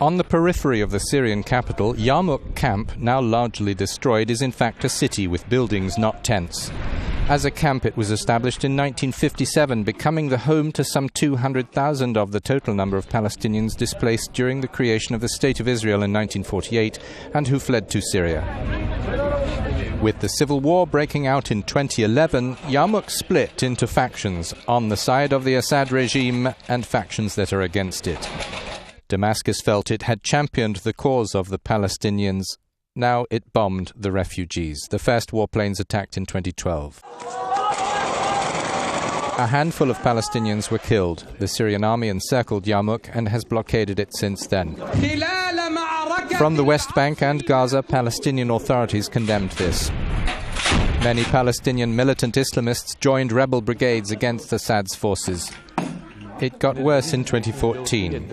On the periphery of the Syrian capital, Yarmouk camp, now largely destroyed, is in fact a city with buildings, not tents. As a camp, it was established in 1957, becoming the home to some 200,000 of the total number of Palestinians displaced during the creation of the State of Israel in 1948 and who fled to Syria. With the civil war breaking out in 2011, Yarmouk split into factions on the side of the Assad regime and factions that are against it. Damascus felt it had championed the cause of the Palestinians. Now it bombed the refugees. The first warplanes attacked in 2012. A handful of Palestinians were killed. The Syrian army encircled Yarmouk and has blockaded it since then. From the West Bank and Gaza, Palestinian authorities condemned this. Many Palestinian militant Islamists joined rebel brigades against Assad's forces. It got worse in 2014,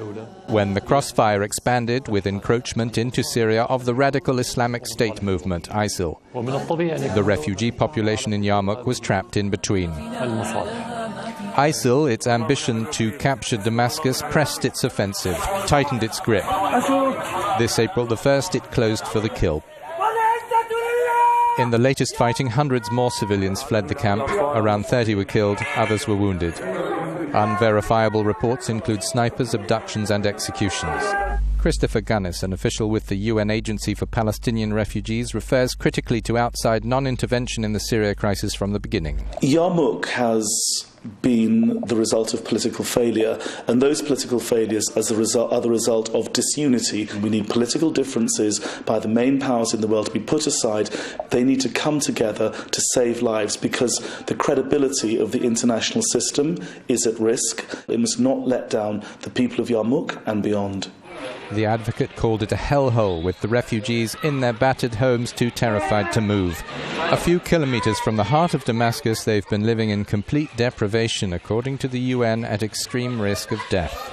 when the crossfire expanded with encroachment into Syria of the radical Islamic State movement, ISIL. The refugee population in Yarmouk was trapped in between. ISIL, its ambition to capture Damascus, pressed its offensive, tightened its grip. This April the 1st, it closed for the kill. In the latest fighting, hundreds more civilians fled the camp. Around 30 were killed, others were wounded. Unverifiable reports include snipers, abductions and executions. Christopher Gunnis, an official with the UN Agency for Palestinian Refugees, refers critically to outside non-intervention in the Syria crisis from the beginning. Yarmouk has been the result of political failure, and those political failures are the result of disunity. We need political differences by the main powers in the world to be put aside. They need to come together to save lives, because the credibility of the international system is at risk. It must not let down the people of Yarmouk and beyond. The advocate called it a hellhole, with the refugees in their battered homes too terrified to move. A few kilometers from the heart of Damascus, they've been living in complete deprivation, according to the UN, at extreme risk of death.